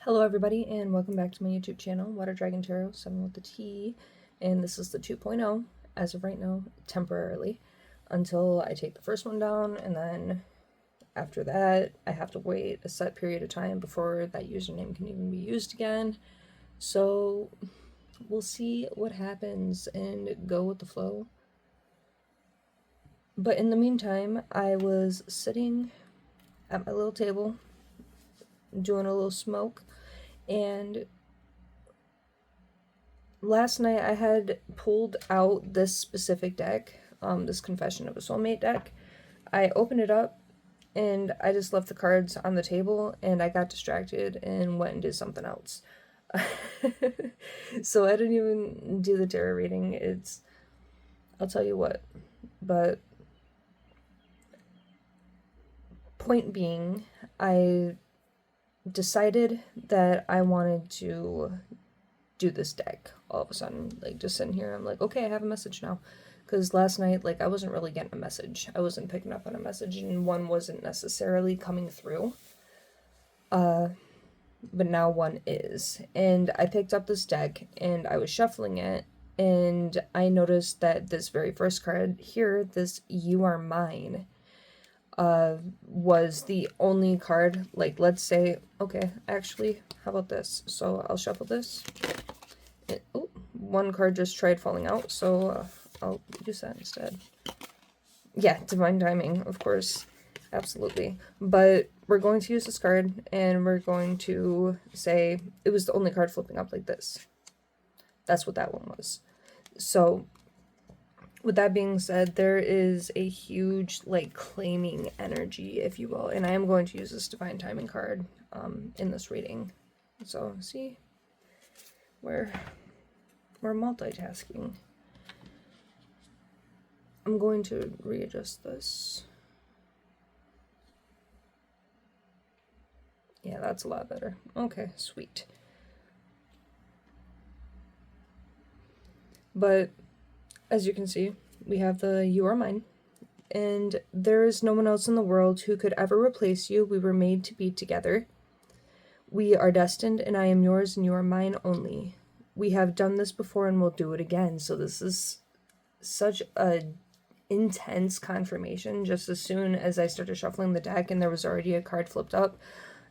Hello everybody and welcome back to my YouTube channel, Water Dragon Tarot, 7 with the T, and this is the 2.0, as of right now, temporarily, until I take the first one down, and then after that, I have to wait a set period of time before that username can even be used again, so we'll see what happens and go with the flow. But in the meantime, I was sitting at my little table, doing a little smoke, and last night I had pulled out this specific deck, this Confession of a Soulmate deck. I opened it up and I just left the cards on the table and I got distracted and went and did something else. So I didn't even do the tarot reading. I'll tell you what, but point being, I decided that I wanted to do this deck all of a sudden, like just sitting here, I'm like, okay, I have a message now, because last night, like, I wasn't really getting a message, I wasn't picking up on a message, and one wasn't necessarily coming through, but now one is, and I picked up this deck, and I was shuffling it, and I noticed that this very first card here, this You Are Mine, was the only card, like, let's say, okay, actually, how about this, so I'll shuffle this. Oh, one card just tried falling out, so I'll use that instead. Yeah, Divine Timing, of course. Absolutely. But we're going to use this card, and we're going to say it was the only card flipping up like this. That's what that one was. So, with that being said, there is a huge, like, claiming energy, if you will, and I am going to use this Divine Timing card in this reading. So, see? We're multitasking. I'm going to readjust this. Yeah, that's a lot better. Okay, sweet. But as you can see, we have the You Are Mine, and there is no one else in the world who could ever replace you. We were made to be together. We are destined, and I am yours, and you are mine only. We have done this before, and we'll do it again. So this is such a intense confirmation. Just as soon as I started shuffling the deck, and there was already a card flipped up.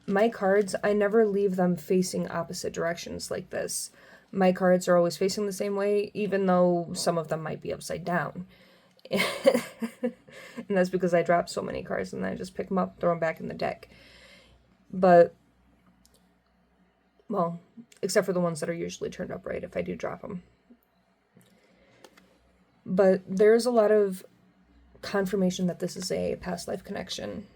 My cards, I never leave them facing opposite directions like this. My cards are always facing the same way, even though some of them might be upside down. And that's because I drop so many cards and then I just pick them up, throw them back in the deck. But, well, except for the ones that are usually turned upright if I do drop them. But there's a lot of confirmation that this is a past life connection.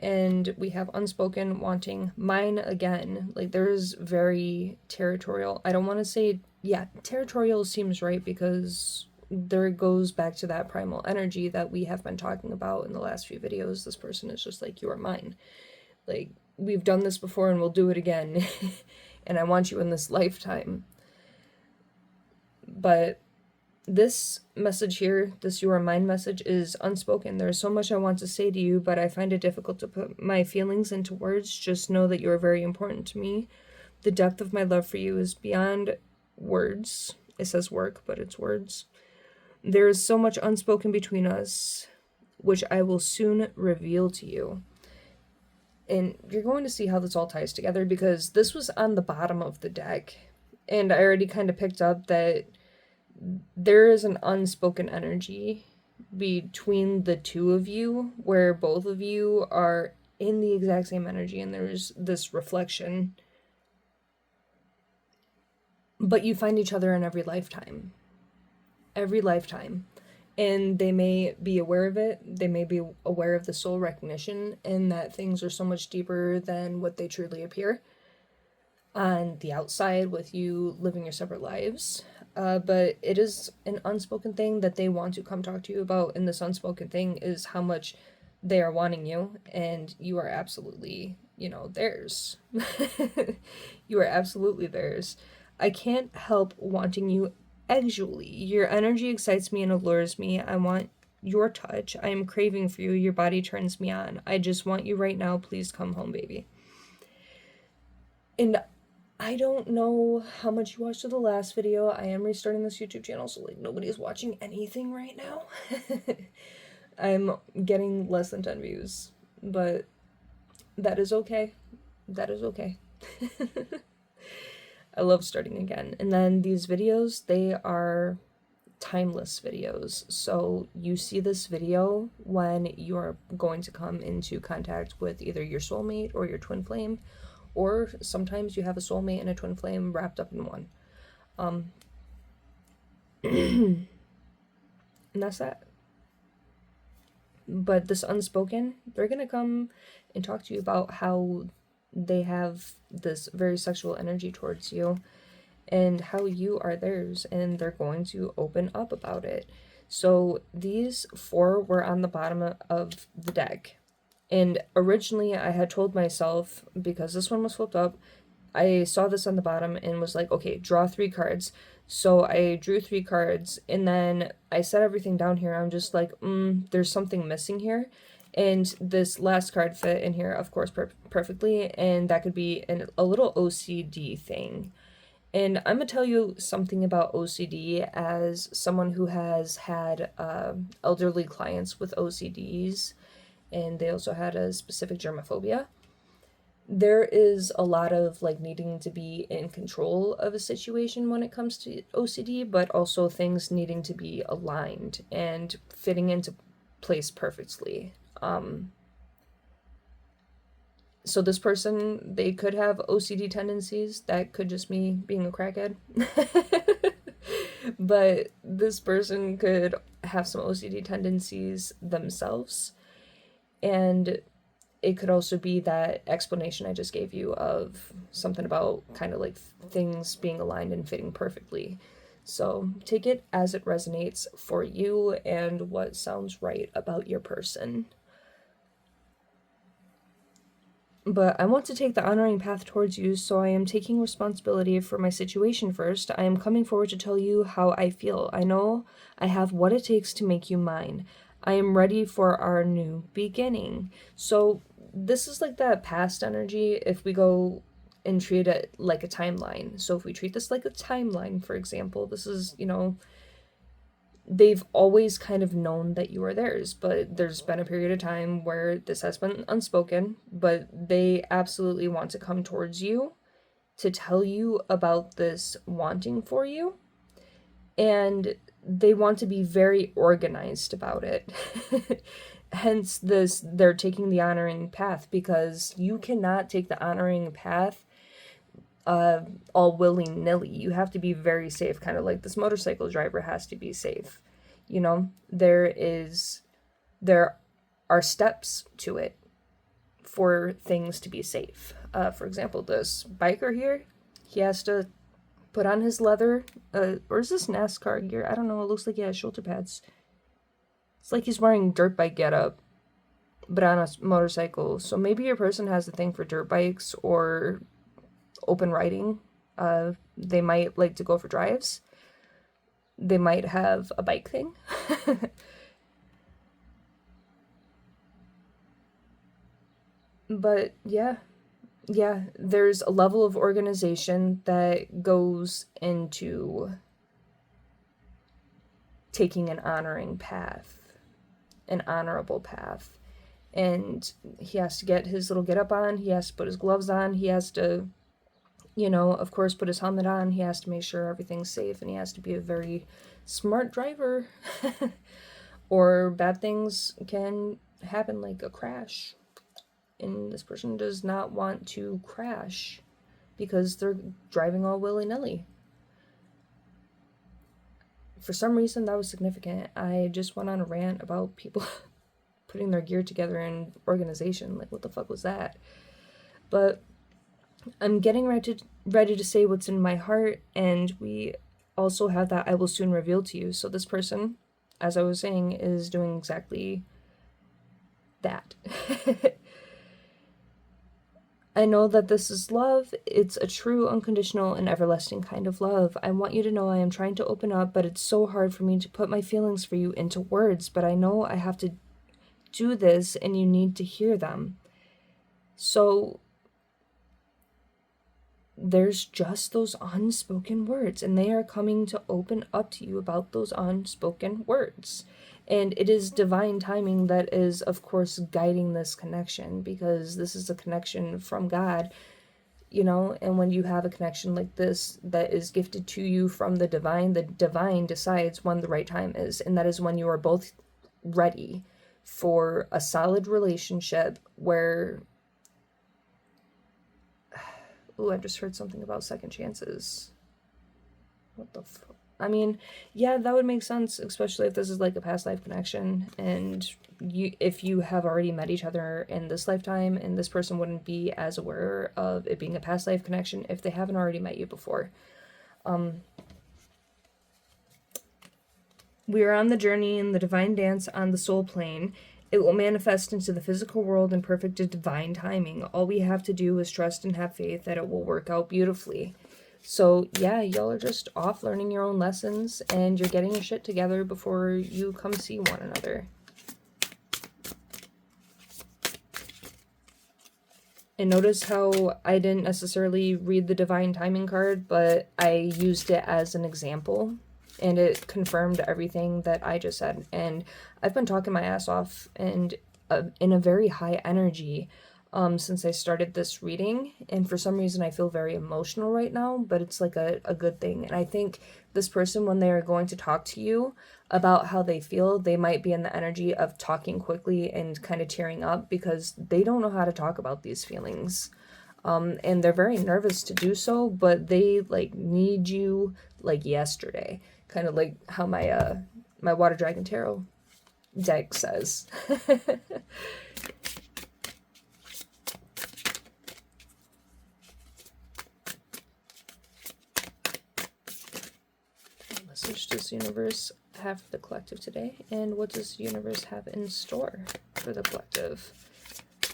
And we have unspoken wanting mine again. Like, there's very territorial. I don't want to say, yeah, territorial seems right, because there goes back to that primal energy that we have been talking about in the last few videos. This person is just like, you are mine. Like, we've done this before and we'll do it again. And I want you in this lifetime. But this message here, this You Are Mine message, is unspoken. There's so much I want to say to you, but I find it difficult to put my feelings into words. Just know that you are very important to me. The depth of my love for you is beyond words. It says work, but it's words. There is so much unspoken between us, which I will soon reveal to you. And you're going to see how this all ties together, because this was on the bottom of the deck, and I already kind of picked up that there is an unspoken energy between the two of you, where both of you are in the exact same energy, and there's this reflection. But you find each other in every lifetime. Every lifetime. And they may be aware of it. They may be aware of the soul recognition, and that things are so much deeper than what they truly appear on the outside with you living your separate lives. But it is an unspoken thing that they want to come talk to you about, and this unspoken thing is how much they are wanting you, and you are absolutely, theirs. You are absolutely theirs. I can't help wanting you actually. Your energy excites me and allures me. I want your touch. I am craving for you. Your body turns me on. I just want you right now. Please come home, baby. And I don't know how much you watched of the last video. I am restarting this YouTube channel, so like nobody's watching anything right now. I'm getting less than 10 views, but that is okay. That is okay. I love starting again. And then these videos, they are timeless videos. So you see this video when you're going to come into contact with either your soulmate or your twin flame, or sometimes you have a soulmate and a twin flame wrapped up in one. And that's that. But this unspoken, they're gonna come and talk to you about how they have this very sexual energy towards you and how you are theirs, and they're going to open up about it. So these 4 were on the bottom of the deck. And originally I had told myself, because this one was flipped up, I saw this on the bottom and was like, okay, draw 3 cards. So I drew 3 cards, and then I set everything down here. I'm just like, there's something missing here. And this last card fit in here, of course, perfectly. And that could be a little OCD thing. And I'm going to tell you something about OCD as someone who has had elderly clients with OCDs, and they also had a specific germophobia. There is a lot of like needing to be in control of a situation when it comes to OCD, but also things needing to be aligned and fitting into place perfectly. So this person, they could have OCD tendencies. That could just me being a crackhead. But this person could have some OCD tendencies themselves. And it could also be that explanation I just gave you of something about kind of like things being aligned and fitting perfectly. So take it as it resonates for you and what sounds right about your person. But I want to take the honoring path towards you, so I am taking responsibility for my situation first. I am coming forward to tell you how I feel. I know I have what it takes to make you mine. I am ready for our new beginning. So this is like that past energy if we go and treat it like a timeline. So if we treat this like a timeline, for example, this is, they've always kind of known that you are theirs, but there's been a period of time where this has been unspoken, but they absolutely want to come towards you to tell you about this wanting for you, and they want to be very organized about it. Hence this, they're taking the honoring path, because you cannot take the honoring path all willy-nilly. You have to be very safe, kind of like this motorcycle driver has to be safe. There are steps to it for things to be safe. For example, this biker here, he has to put on his leather, or is this NASCAR gear? I don't know, it looks like he has shoulder pads. It's like he's wearing dirt bike getup, but on a motorcycle. So maybe your person has a thing for dirt bikes or open riding. They might like to go for drives. They might have a bike thing. But yeah, there's a level of organization that goes into taking an honoring path, an honorable path. And he has to get his little get up on, he has to put his gloves on, he has to, of course, put his helmet on, he has to make sure everything's safe, and he has to be a very smart driver. Or bad things can happen, like a crash. And this person does not want to crash because they're driving all willy-nilly. For some reason, that was significant. I just went on a rant about people putting their gear together in organization. Like, what the fuck was that? But I'm getting ready to say what's in my heart, and we also have that I will soon reveal to you. So this person, as I was saying, is doing exactly that. I know that this is love. It's a true, unconditional, and everlasting kind of love. I want you to know I am trying to open up, but it's so hard for me to put my feelings for you into words, but I know I have to do this, and you need to hear them. So there's just those unspoken words, and they are coming to open up to you about those unspoken words. And it is divine timing that is, of course, guiding this connection, because this is a connection from God, and when you have a connection like this that is gifted to you from the divine decides when the right time is, and that is when you are both ready for a solid relationship where I just heard something about second chances. What the I mean, yeah, that would make sense, especially if this is like a past life connection, and if you have already met each other in this lifetime, and this person wouldn't be as aware of it being a past life connection if they haven't already met you before. We are on the journey in the divine dance on the soul plane. It will manifest into the physical world in perfect divine timing. All we have to do is trust and have faith that it will work out beautifully. So, yeah, y'all are just off learning your own lessons, and you're getting your shit together before you come see one another. And notice how I didn't necessarily read the divine timing card, but I used it as an example. And it confirmed everything that I just said. And I've been talking my ass off and in a very high energy since I started this reading. And for some reason, I feel very emotional right now, but it's like a good thing. And I think this person, when they are going to talk to you about how they feel, they might be in the energy of talking quickly and kind of tearing up because they don't know how to talk about these feelings. And they're very nervous to do so, but they like need you like yesterday. Kind of like how my my Water Dragon Tarot deck says. What message does the universe have for the collective today? And what does the universe have in store for the collective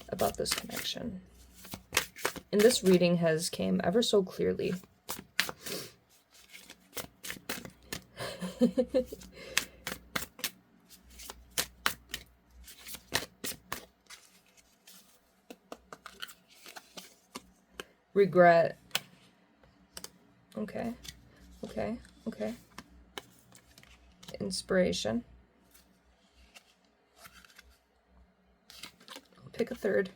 about this connection? And this reading has came ever so clearly. Regret. Okay. Inspiration. Pick a third.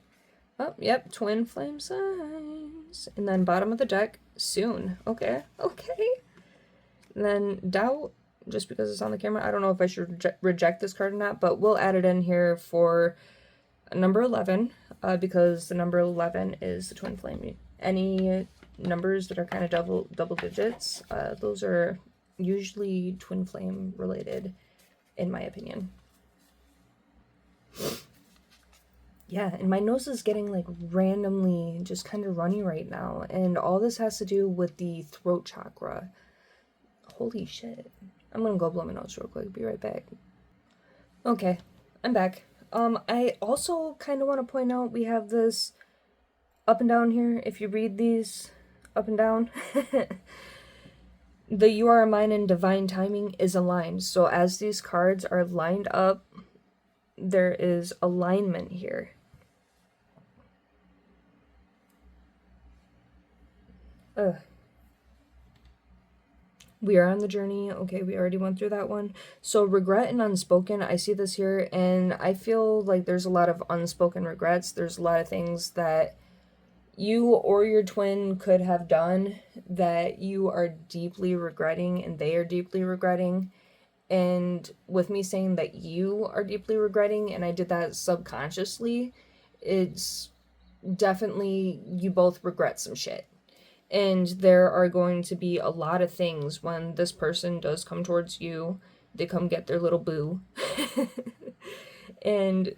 Oh, yep, twin flame signs. And then bottom of the deck, soon. Okay. And then doubt, just because it's on the camera. I don't know if I should reject this card or not, but we'll add it in here for number 11, because the number 11 is the twin flame. Any numbers that are kind of double digits, those are usually twin flame related, in my opinion. Yeah, and my nose is getting like randomly just kind of runny right now, and all this has to do with the throat chakra. Holy shit. I'm gonna go blow my nose real quick. Be right back. Okay, I'm back. I also kind of want to point out we have this up and down here. If you read these up and down, the You Are Mine and Divine Timing is aligned. So as these cards are lined up, there is alignment here. We are on the journey. Okay, we already went through that one. So regret and unspoken, I see this here, and I feel like there's a lot of unspoken regrets. There's a lot of things that you or your twin could have done that you are deeply regretting and they are deeply regretting. And with me saying that you are deeply regretting, and I did that subconsciously, it's definitely you both regret some shit. And there are going to be a lot of things when this person does come towards you. They come get their little boo. And,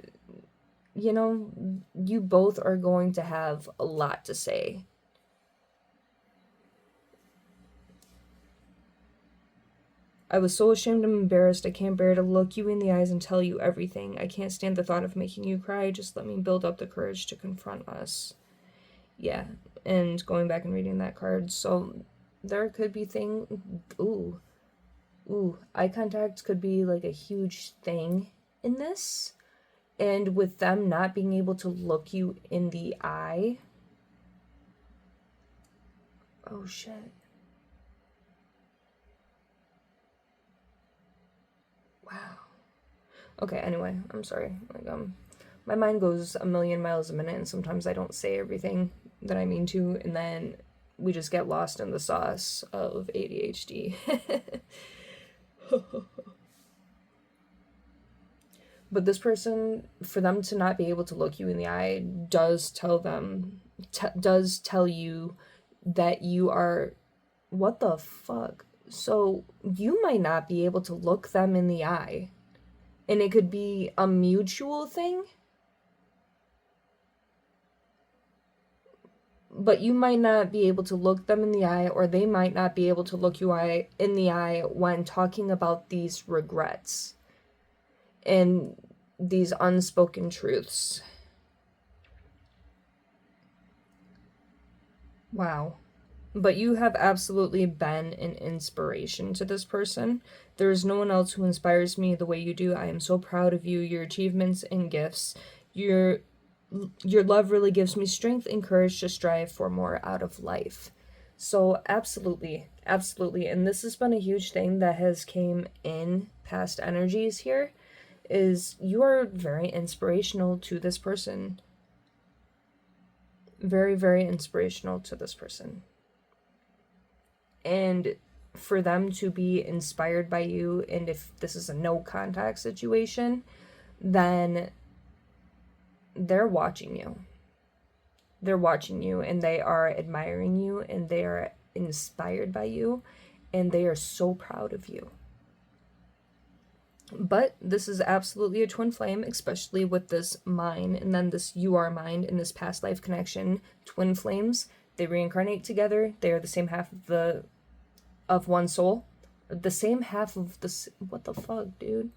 you both are going to have a lot to say. I was so ashamed and embarrassed. I can't bear to look you in the eyes and tell you everything. I can't stand the thought of making you cry. Just let me build up the courage to confront us. Yeah, and going back and reading that card. So there could be eye contact could be like a huge thing in this. And with them not being able to look you in the eye, Oh shit. Wow. Okay, anyway, I'm sorry. Like, my mind goes a million miles a minute, and sometimes I don't say everything that I mean to, and then we just get lost in the sauce of ADHD. But this person, for them to not be able to look you in the eye, does tell you that you are. What the fuck? So you might not be able to look them in the eye, and it could be a mutual thing, but you might not be able to look them in the eye, or they might not be able to look you in the eye when talking about these regrets and these unspoken truths. Wow. But you have absolutely been an inspiration to this person. There is no one else who inspires me the way you do. I am so proud of you, your achievements and gifts. Your your love really gives me strength and courage to strive for more out of life. So absolutely, absolutely. And this has been a huge thing that has came in past energies here, is you are very inspirational to this person. Very, very inspirational to this person. And for them to be inspired by you, and if this is a no contact situation, then they're watching you. They're watching you, and they are admiring you, and they are inspired by you, and they are so proud of you. But this is absolutely a twin flame, especially with this mine and then this you are mind and this past life connection. Twin flames, they reincarnate together. They are the same half of one soul. The same half of the... What the fuck, dude?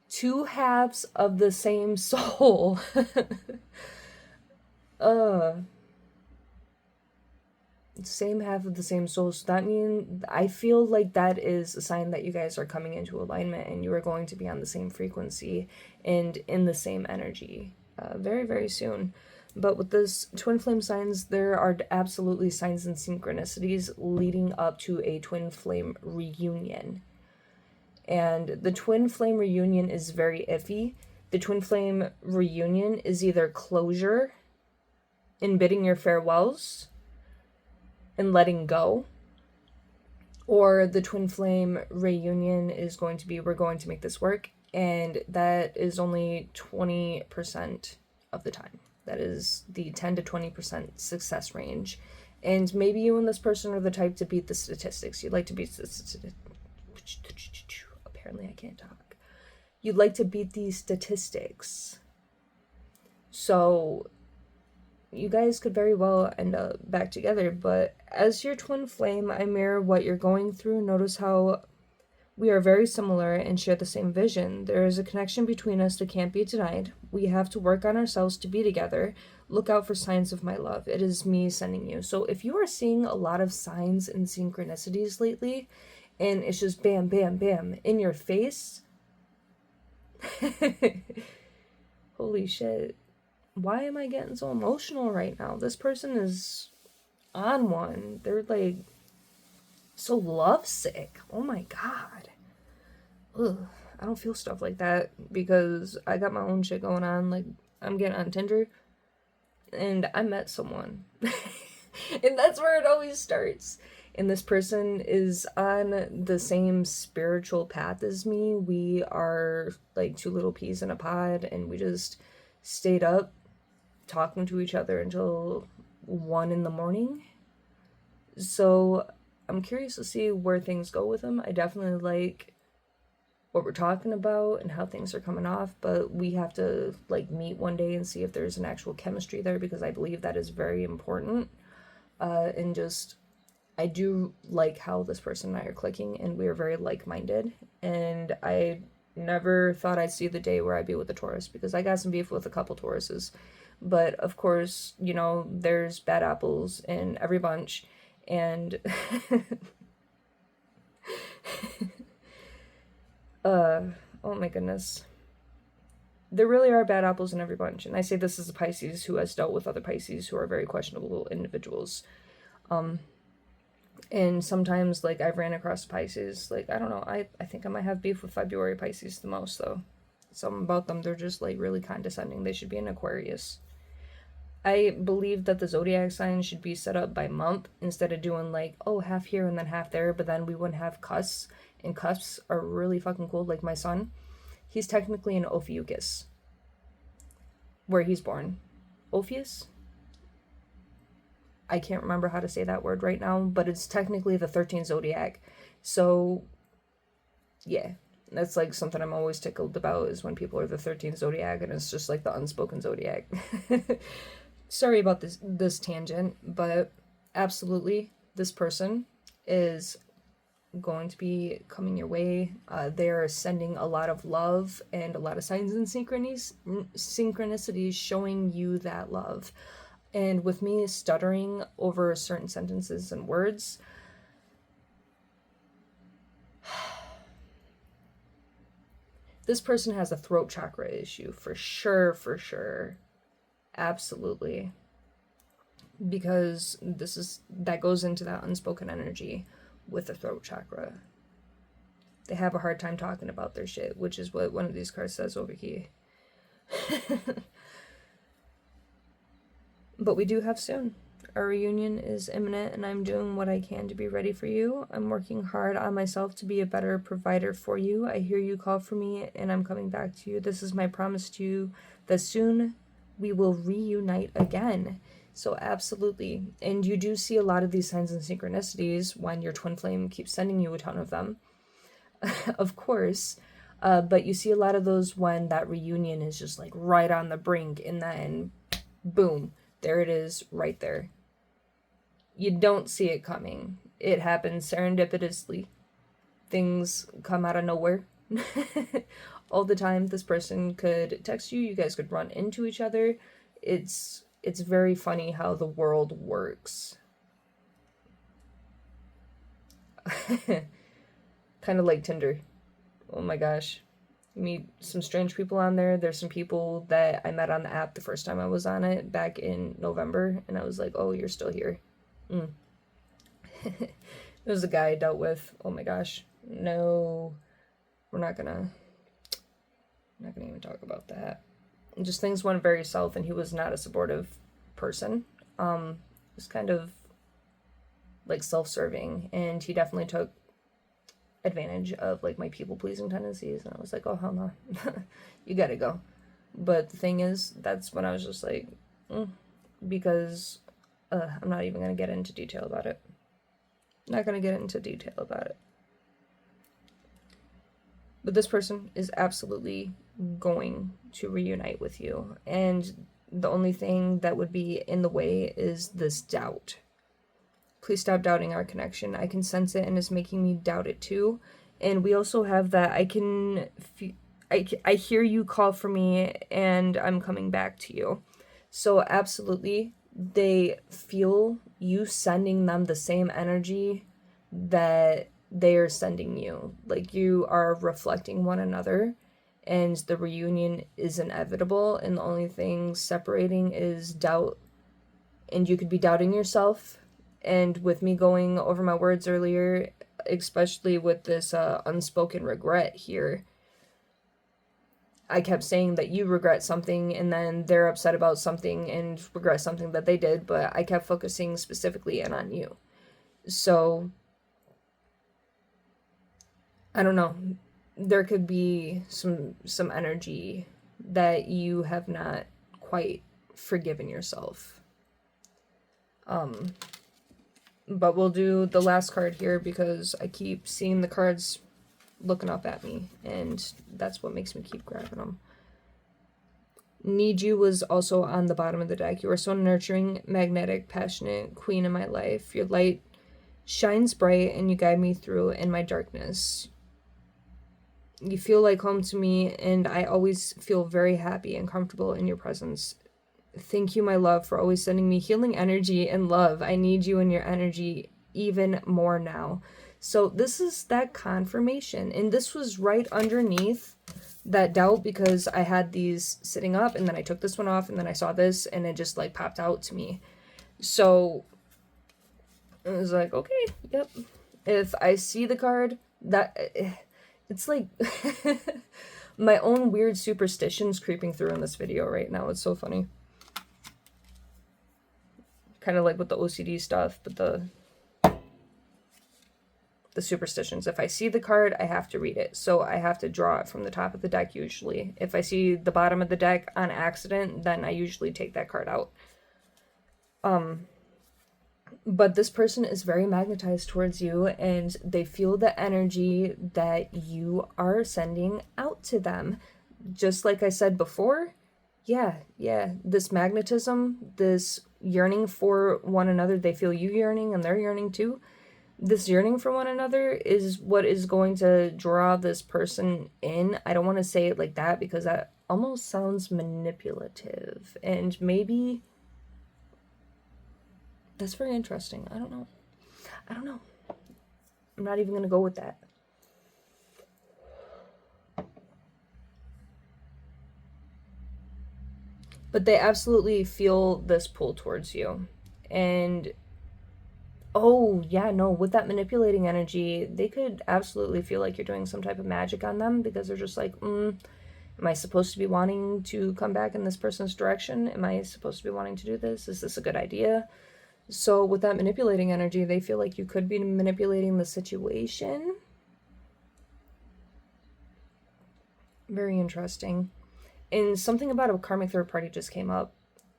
Two halves of the same soul. Same half of the same soul. So that means, I feel like that is a sign that you guys are coming into alignment and you are going to be on the same frequency and in the same energy very, very soon. But with this twin flame signs, there are absolutely signs and synchronicities leading up to a twin flame reunion. And the twin flame reunion is very iffy. The twin flame reunion is either closure in bidding your farewells and letting go, or the twin flame reunion is going to be, we're going to make this work, and that is only 20% of the time. That is the 10 to 20% success range. And maybe you and this person are the type to beat the statistics. You'd like to beat apparently I can't talk. You'd like to beat these statistics. So you guys could very well end up back together, but as your twin flame, I mirror what you're going through. Notice how we are very similar and share the same vision. There is a connection between us that can't be denied. We have to work on ourselves to be together. Look out for signs of my love. It is me sending you. So if you are seeing a lot of signs and synchronicities lately, and it's just bam, bam, bam in your face, holy shit. Why am I getting so emotional right now? This person is on one. They're like so lovesick. Oh my god. Ugh. I don't feel stuff like that because I got my own shit going on. Like, I'm getting on Tinder and I met someone. And that's where it always starts. And this person is on the same spiritual path as me. We are like two little peas in a pod, and we just stayed up talking to each other until 1 a.m. So I'm curious to see where things go with him. I definitely like what we're talking about and how things are coming off, but we have to like meet one day and see if there's an actual chemistry there, because I believe that is very important. And just, I do like how this person and I are clicking, and we are very like-minded, and I never thought I'd see the day where I'd be with a Taurus, because I got some beef with a couple Tauruses. But of course, you know, there's bad apples in every bunch, and oh my goodness. there really are bad apples in every bunch. And I say this as a Pisces who has dealt with other Pisces who are very questionable individuals. And sometimes, like, I've ran across Pisces, like, I don't know, I think I might have beef with February Pisces the most, though. Something about them, they're just, like, really condescending. They should be an Aquarius. I believe that the zodiac sign should be set up by month instead of doing, like, oh, half here and then half there, but then we wouldn't have cusps, and cusps are really fucking cool. Like, my son, he's technically an Ophiuchus, where he's born. Ophius? I can't remember how to say that word right now, but it's technically the 13th zodiac. So, yeah, that's like something I'm always tickled about, is when people are the 13th zodiac and it's just like the unspoken zodiac. Sorry about this tangent, but absolutely, this person is going to be coming your way. They're sending a lot of love and a lot of signs and synchronicities showing you that love. And with me stuttering over certain sentences and words, this person has a throat chakra issue, for sure. Absolutely. Because that goes into that unspoken energy with the throat chakra. They have a hard time talking about their shit, which is what one of these cards says over here. But we do have soon. Our reunion is imminent, and I'm doing what I can to be ready for you. I'm working hard on myself to be a better provider for you. I hear you call for me, and I'm coming back to you. This is my promise to you that soon we will reunite again. So absolutely. And you do see a lot of these signs and synchronicities when your twin flame keeps sending you a ton of them. Of course. But you see a lot of those when that reunion is just like right on the brink, and then boom, there it is right there. You don't see it coming. It happens serendipitously. Things come out of nowhere. All the time. This person could text you. You guys could run into each other. It's very funny how the world works. Kind of like Tinder. Oh my gosh. You meet some strange people on there. There's some people that I met on the app the first time I was on it back in November, and I was like, oh, you're still here. It was a guy I dealt with. Oh my gosh. No, we're not gonna even talk about that. And just things went very south, and he was not a supportive person. It was kind of like self-serving, and he definitely took advantage of like my people-pleasing tendencies, and I was like, oh hell no. You gotta go. But the thing is, that's when I was just like, because I'm not even gonna get into detail about it. Not gonna get into detail about it. But this person is absolutely going to reunite with you, and the only thing that would be in the way is this doubt. Please stop doubting our connection. I can sense it, and it's making me doubt it too. And we also have that I hear you call for me, and I'm coming back to you. So absolutely, they feel you sending them the same energy that they are sending you. Like, you are reflecting one another, and the reunion is inevitable, and the only thing separating is doubt. And you could be doubting yourself. And with me going over my words earlier, especially with this unspoken regret here, I kept saying that you regret something, and then they're upset about something and regret something that they did, but I kept focusing specifically in on you. So, I don't know. There could be some energy that you have not quite forgiven yourself. But we'll do the last card here because I keep seeing the cards looking up at me, and that's what makes me keep grabbing them. Need You was also on the bottom of the deck. You are so nurturing, magnetic, passionate, queen in my life. Your light shines bright, and you guide me through in my darkness. You feel like home to me, and I always feel very happy and comfortable in your presence. Thank you, my love, for always sending me healing energy and love. I need you and your energy even more now. So this is that confirmation. And this was right underneath that doubt because I had these sitting up and then I took this one off and then I saw this and it just like popped out to me. So I was like, okay, yep. If I see the card, that it's like my own weird superstitions creeping through in this video right now. It's so funny. Kind of like with the OCD stuff, but the superstitions. If I see the card, I have to read it. So I have to draw it from the top of the deck usually. If I see the bottom of the deck on accident, then I usually take that card out. But this person is very magnetized towards you and they feel the energy that you are sending out to them. Just like I said before, yeah, this magnetism, this yearning for one another, they feel you yearning and they're yearning too. This yearning for one another is what is going to draw this person in. I don't want to say it like that because that almost sounds manipulative, and maybe that's very interesting. I don't know. I'm not even going to go with that. But they absolutely feel this pull towards you. And oh, yeah, no, with that manipulating energy, they could absolutely feel like you're doing some type of magic on them because they're just like, am I supposed to be wanting to come back in this person's direction? Am I supposed to be wanting to do this? Is this a good idea? So with that manipulating energy, they feel like you could be manipulating the situation. Very interesting. And something about a karmic third party just came up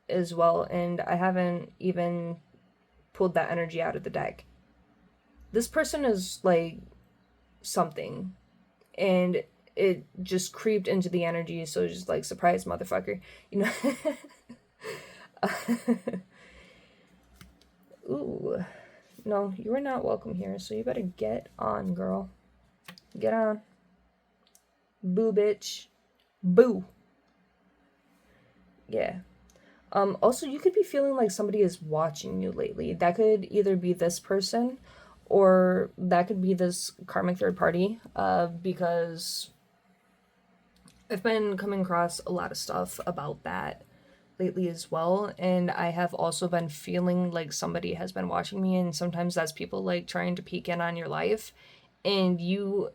as well, and I haven't even pulled that energy out of the deck. This person is like something, and it just creeped into the energy, so it's just like, surprise, motherfucker, you know? Ooh, no, you are not welcome here, so you better get on, girl. Get on. Boo, bitch. Boo. Yeah. Also, you could be feeling like somebody is watching you lately. That could either be this person or that could be this karmic third party, because I've been coming across a lot of stuff about that lately as well, and I have also been feeling like somebody has been watching me, and sometimes that's people like trying to peek in on your life, and you,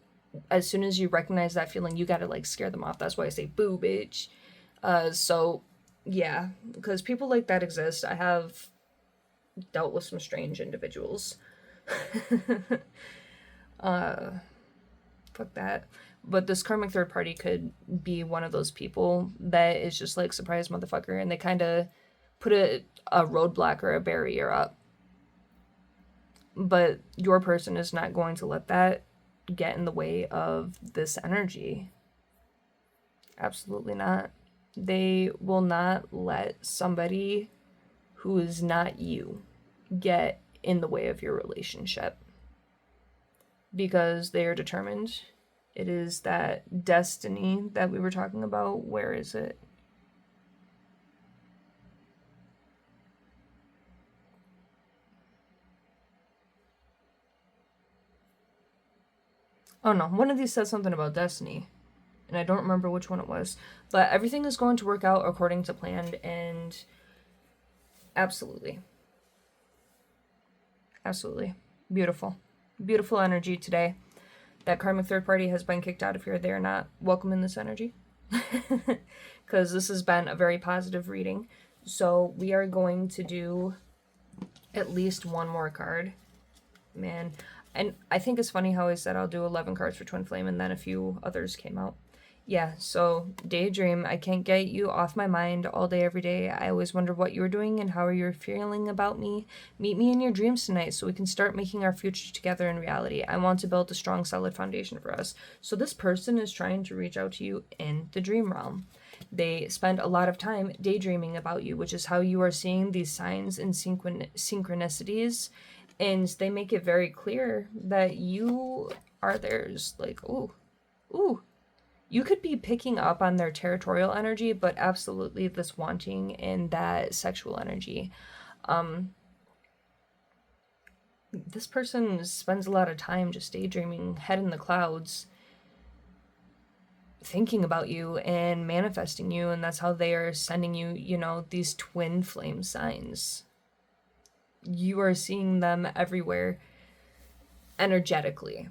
as soon as you recognize that feeling, you gotta like scare them off. That's why I say boo, bitch. So yeah, because people like that exist. I have dealt with some strange individuals. Fuck that. But this karmic third party could be one of those people that is just like, surprise, motherfucker, and they kind of put a roadblock or a barrier up. But your person is not going to let that get in the way of this energy. Absolutely not. They will not let somebody who is not you get in the way of your relationship, because they are determined. It is that destiny that we were talking about. Where is it? Oh no, one of these says something about destiny, and I don't remember which one it was. But everything is going to work out according to plan, and absolutely. Absolutely. Beautiful. Beautiful energy today. That karmic third party has been kicked out of here. They are not welcome in this energy. Because this has been a very positive reading. So we are going to do at least one more card. Man. And I think it's funny how I said I'll do 11 cards for Twin Flame and then a few others came out. Yeah, so Daydream, I can't get you off my mind all day, every day. I always wonder what you're doing and how you're feeling about me. Meet me in your dreams tonight so we can start making our future together in reality. I want to build a strong, solid foundation for us. So this person is trying to reach out to you in the dream realm. They spend a lot of time daydreaming about you, which is how you are seeing these signs and synchronicities. And they make it very clear that you are theirs. Like, ooh. You could be picking up on their territorial energy, but absolutely this wanting and that sexual energy. This person spends a lot of time just daydreaming, head in the clouds. thinking about you and manifesting you, and that's how they are sending you, you know, these twin flame signs. You are seeing them everywhere energetically,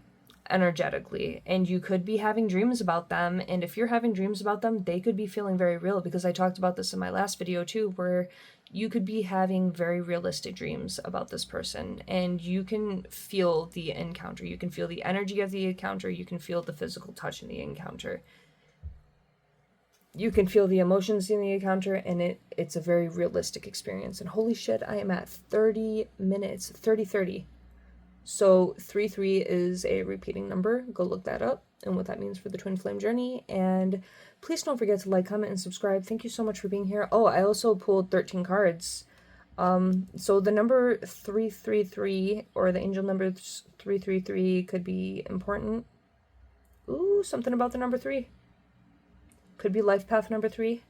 and you could be having dreams about them, and if you're having dreams about them, they could be feeling very real, because I talked about this in my last video too, where you could be having very realistic dreams about this person, and you can feel the encounter, you can feel the energy of the encounter, you can feel the physical touch in the encounter, you can feel the emotions in the encounter, and it's a very realistic experience. And holy shit, I am at 30 minutes, 30. So 33 is a repeating number. Go look that up and what that means for the twin flame journey. And please don't forget to like, comment, and subscribe. Thank you so much for being here. Oh, I also pulled 13 cards. So the number 333 or the angel number 333 could be important. Ooh, something about the number 3. Could be life path number 3.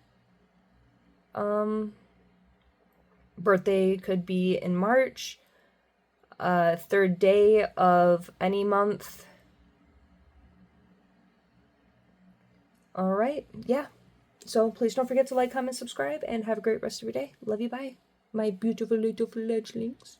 Birthday could be in March. Third day of any month. All right, yeah. So please don't forget to like, comment, subscribe, and have a great rest of your day. Love you, bye. My beautiful little fledglings.